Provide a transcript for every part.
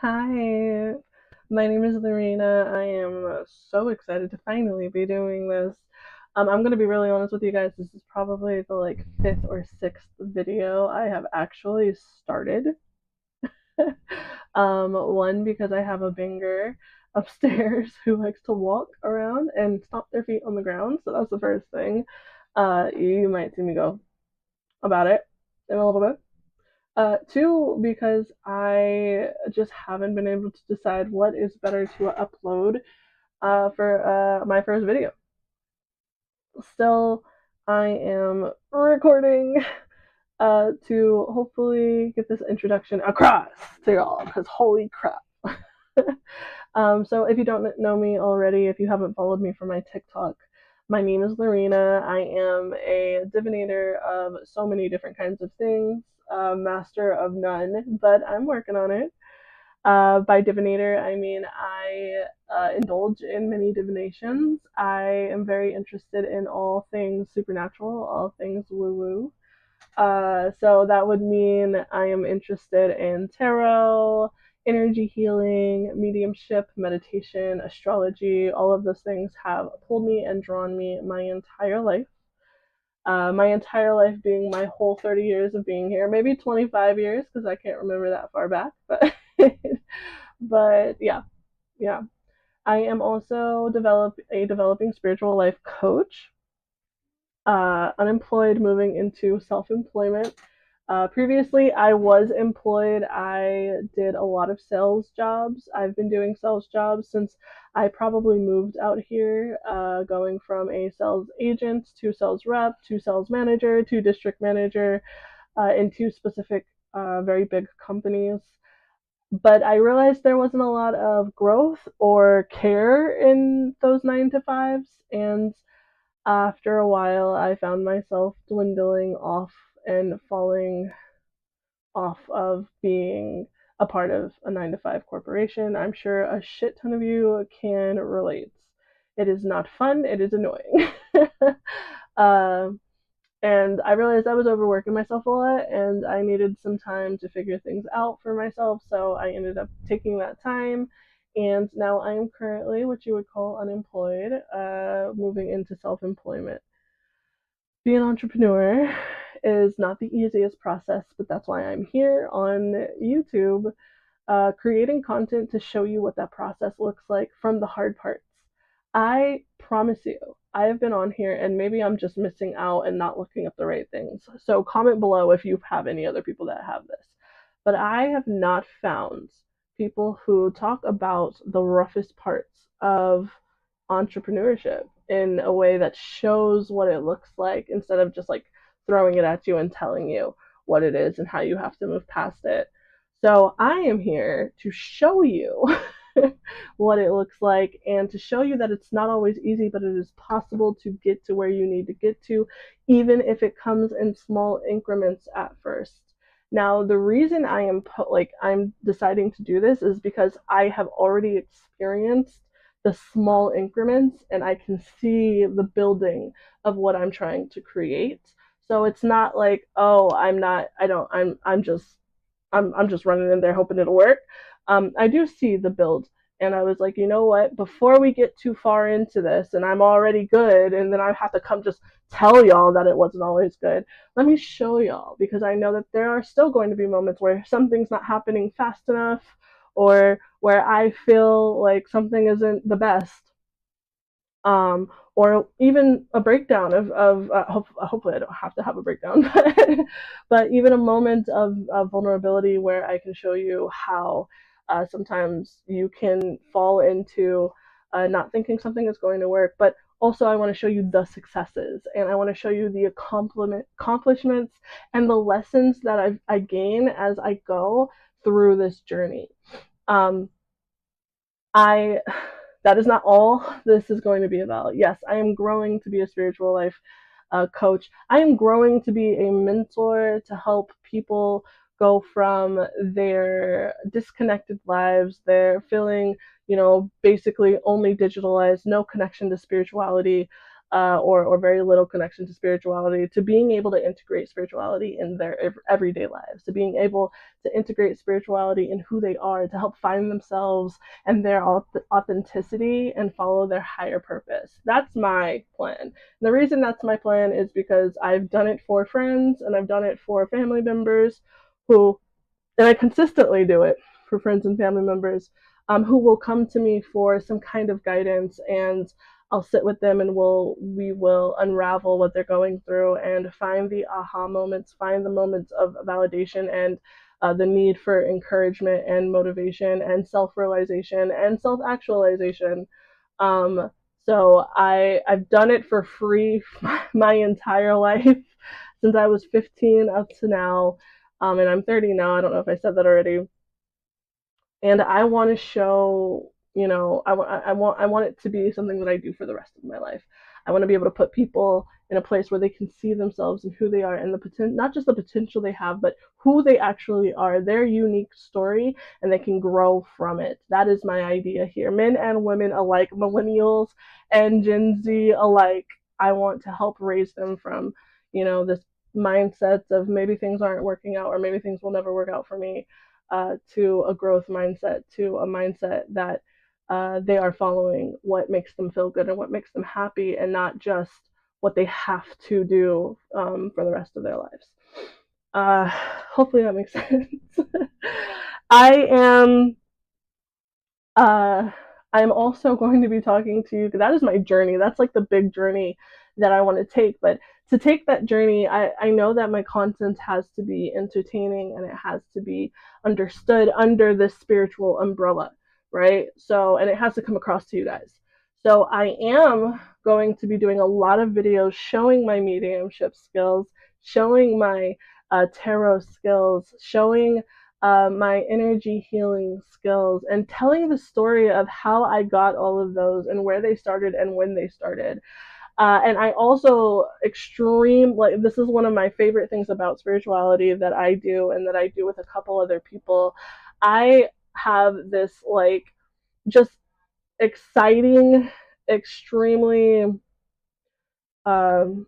Hi, my name is Lorena. I am so excited to finally be doing this. I'm gonna be really honest with you guys. This is probably the fifth or sixth video I have actually started. One because I have a banger upstairs who likes to walk around and stomp their feet on the ground. So that's the first thing. You might see me go about it in a little bit. Two, because I just haven't been able to decide what is better to upload for my first video. Still, I am recording to hopefully get this introduction across to y'all, because holy crap. So if you don't know me already, if you haven't followed me for my TikTok, my name is Lorena. I am a divinator of so many different kinds of things, master of none, but I'm working on it. By divinator, I mean I indulge in many divinations. I am very interested in all things supernatural, all things woo woo. So that would mean I am interested in tarot, energy healing, mediumship, meditation, astrology. All of those things have pulled me and drawn me my entire life. My entire life being my whole 30 years of being here, maybe 25 years because I can't remember that far back. But yeah, yeah. I am also a developing spiritual life coach. Unemployed, moving into self-employment. Previously, I was employed. I did a lot of sales jobs. I've been doing sales jobs since I probably moved out here, going from a sales agent to sales rep to sales manager to district manager in two specific, very big companies. But I realized there wasn't a lot of growth or care in those 9 to 5s, and after a while, I found myself dwindling off and falling off of being a part of a 9 to 5 corporation. I'm sure a shit ton of you can relate. It is not fun, it is annoying. uh, and I realized I was overworking myself a lot and I needed some time to figure things out for myself. So I ended up taking that time. And now I am currently what you would call unemployed, moving into self employment. Being an entrepreneur is not the easiest process, but that's why I'm here on YouTube, creating content to show you what that process looks like from the hard parts. I promise you, I have been on here and maybe I'm just missing out and not looking at the right things. So comment below if you have any other people that have this. But I have not found people who talk about the roughest parts of entrepreneurship in a way that shows what it looks like instead of just throwing it at you and telling you what it is and how you have to move past it. So I am here to show you what it looks like and to show you that it's not always easy, but it is possible to get to where you need to get to, even if it comes in small increments at first. Now, the reason I'm deciding to do this is because I have already experienced the small increments and I can see the building of what I'm trying to create. So it's not like, oh, I'm not, I don't, I'm just running in there hoping it'll work. I do see the build, and I was like, you know what? Before we get too far into this, and I'm already good, and then I have to come just tell y'all that it wasn't always good. Let me show y'all because I know that there are still going to be moments where something's not happening fast enough, or where I feel like something isn't the best. Or even a breakdown hopefully I don't have to have a breakdown, but even a moment of vulnerability where I can show you how sometimes you can fall into not thinking something is going to work, but also I want to show you the successes and I want to show you the accomplishments and the lessons that I gain as I go through this journey. um, I that is not all this is going to be about. Yes, I am growing to be a spiritual life coach. I am growing to be a mentor to help people go from their disconnected lives, they're feeling, basically only digitalized, no connection to spirituality, or very little connection to spirituality, to being able to integrate spirituality in their everyday lives, to being able to integrate spirituality in who they are, to help find themselves and their authenticity and follow their higher purpose. That's my plan. And the reason that's my plan is because I've done it for friends and I've done it for family members who, and I consistently do it for friends and family members who will come to me for some kind of guidance, and I'll sit with them and we will unravel what they're going through and find the aha moments, find the moments of validation and the need for encouragement and motivation and self-realization and self-actualization. Um, so I've done it for free my entire life since I was 15 up to now, and I'm 30 now. I don't know if I said that already. And I want to show, I want it to be something that I do for the rest of my life. I want to be able to put people in a place where they can see themselves and who they are and the potential, not just the potential they have, but who they actually are, their unique story, and they can grow from it. That is my idea here. Men and women alike, millennials and Gen Z alike. I want to help raise them from, this mindsets of maybe things aren't working out or maybe things will never work out for me, to a growth mindset, to a mindset that they are following what makes them feel good and what makes them happy, and not just what they have to do for the rest of their lives. Hopefully that makes sense. I am uh, I'm also going to be talking to you because that is my journey. That's like the big journey that I want to take. But to take that journey, I know that my content has to be entertaining and it has to be understood under this spiritual umbrella, right? So, and it has to come across to you guys. So, I am going to be doing a lot of videos showing my mediumship skills, showing my tarot skills, showing my energy healing skills, and telling the story of how I got all of those and where they started and when they started. And I also like, this is one of my favorite things about spirituality that I do and that I do with a couple other people. I have this like just exciting, extremely um,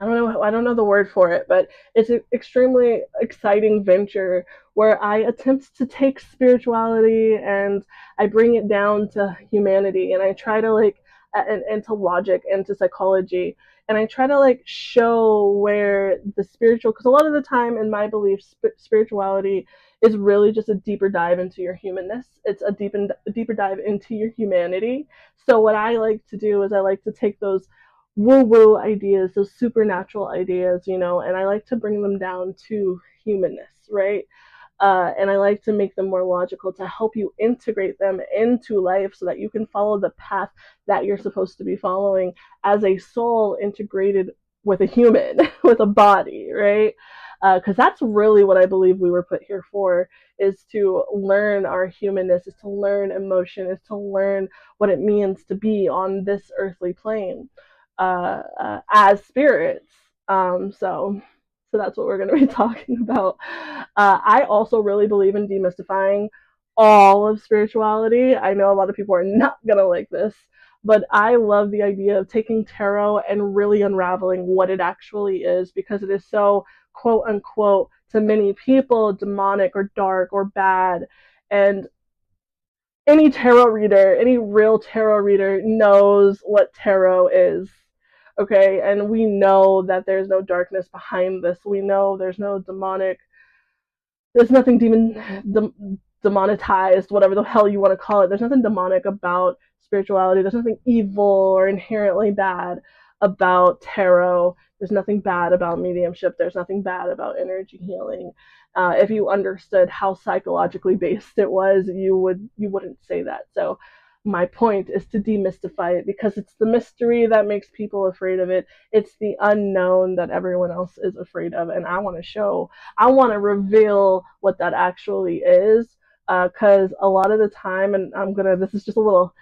I don't know the word for it, but it's an extremely exciting venture where I attempt to take spirituality and I bring it down to humanity, and I try to like and to logic and to psychology, and I try to like show where the spiritual, because a lot of the time in my belief spirituality is really just a deeper dive into your humanness. It's a deeper dive into your humanity. So what I like to do is I like to take those woo woo ideas, those supernatural ideas, and I like to bring them down to humanness, right? And I like to make them more logical to help you integrate them into life so that you can follow the path that you're supposed to be following as a soul integrated with a human, with a body, right? Because that's really what I believe we were put here for, is to learn our humanness, is to learn emotion, is to learn what it means to be on this earthly plane as spirits. So that's what we're going to be talking about. I also really believe in demystifying all of spirituality. I know a lot of people are not going to like this, but I love the idea of taking tarot and really unraveling what it actually is, because it is so, quote unquote, to many people, demonic or dark or bad. And any tarot reader, any real tarot reader knows what tarot is. Okay, and we know that there's no darkness behind this. We know there's no demonic, there's nothing demonetized, whatever the hell you want to call it. There's nothing demonic about spirituality. There's nothing evil or inherently bad about tarot. There's nothing bad about mediumship. There's nothing bad about energy healing. If you understood how psychologically based it was, you wouldn't say that. So my point is to demystify it, because it's the mystery that makes people afraid of it. It's the unknown that everyone else is afraid of, and I want to reveal what that actually is, because a lot of the time, and this is just a little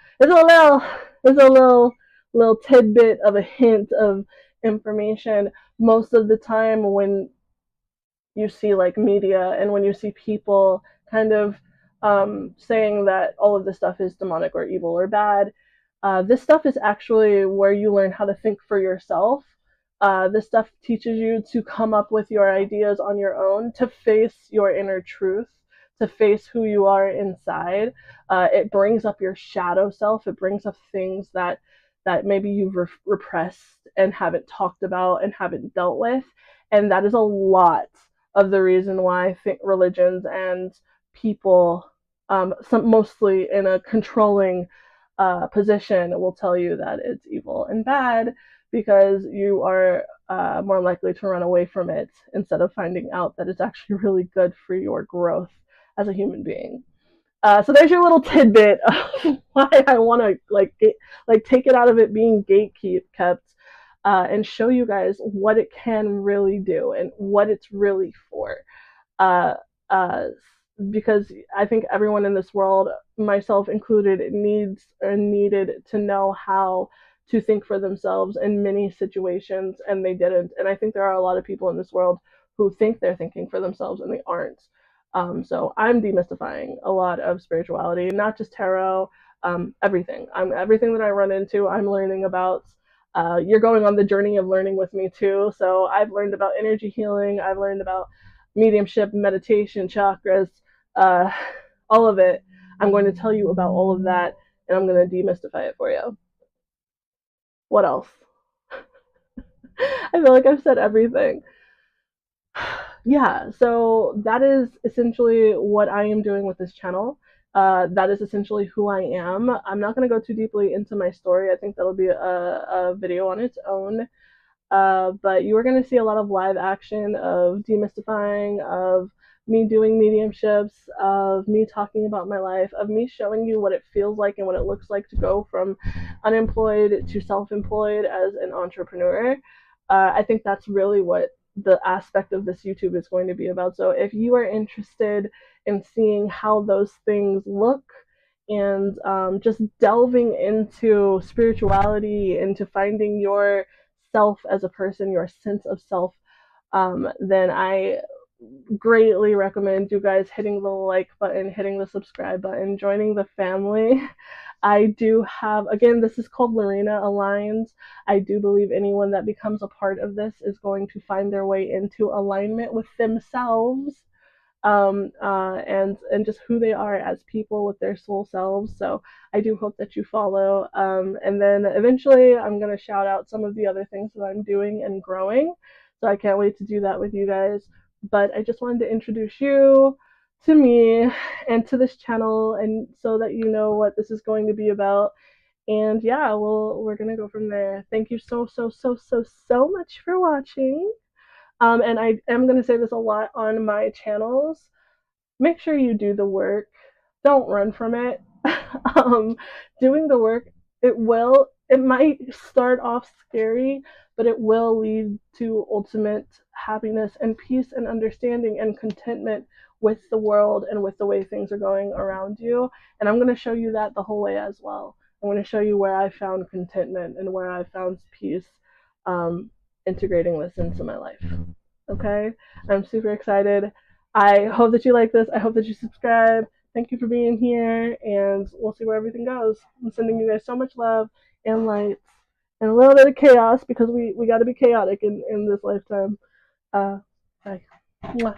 tidbit of a hint of information. Most of the time when you see like media and when you see people kind of saying that all of this stuff is demonic or evil or bad, This stuff is actually where you learn how to think for yourself. This stuff teaches you to come up with your ideas on your own, to face your inner truth, to face who you are inside. It brings up your shadow self. It brings up things that maybe you've repressed and haven't talked about and haven't dealt with, and that is a lot of the reason why I think religions and people, mostly in a controlling position, will tell you that it's evil and bad because you are more likely to run away from it instead of finding out that it's actually really good for your growth as a human being. So there's your little tidbit of why I want to like take it out of it being gatekept, and show you guys what it can really do and what it's really for. Uh, uh, because I think everyone in this world, myself included, needs or needed to know how to think for themselves in many situations, and they didn't. And I think there are a lot of people in this world who think they're thinking for themselves and they aren't. So I'm demystifying a lot of spirituality, not just tarot, everything. Everything that I run into, I'm learning about. You're going on the journey of learning with me too. So I've learned about energy healing. I've learned about mediumship, meditation, chakras, uh, all of it. I'm going to tell you about all of that, and I'm going to demystify it for you. What else? I feel like I've said everything. Yeah, so that is essentially what I am doing with this channel. That is essentially who I am. I'm not going to go too deeply into my story. I think that'll be a video on its own. But you are going to see a lot of live action of demystifying, of me doing mediumships, of me talking about my life, of me showing you what it feels like and what it looks like to go from unemployed to self employed as an entrepreneur. I think that's really what the aspect of this YouTube is going to be about. So if you are interested in seeing how those things look, and just delving into spirituality, into finding your self as a person, your sense of self, then I greatly recommend you guys hitting the like button, hitting the subscribe button, joining the family. I do have, again, this is called Lorena Aligns. I do believe anyone that becomes a part of this is going to find their way into alignment with themselves, and just who they are as people with their soul selves. So I do hope that you follow. And then eventually I'm going to shout out some of the other things that I'm doing and growing. So I can't wait to do that with you guys. But I just wanted to introduce you to me and to this channel, and so that you know what this is going to be about. And yeah, we're gonna go from there. Thank you so much for watching. And I am gonna say this a lot on my channels: make sure you do the work. Don't run from it. um, Doing the work, it might start off scary, but it will lead to ultimate happiness and peace and understanding and contentment with the world and with the way things are going around you. And I'm going to show you that the whole way as well. I'm going to show you where I found contentment and where I found peace, um, integrating this into my life. Okay? I'm super excited. I hope that you like this. I hope that you subscribe. Thank you for being here, and we'll see where everything goes. I'm sending you guys so much love and light and a little bit of chaos, because we got to be chaotic in this lifetime. Bye. Mwah.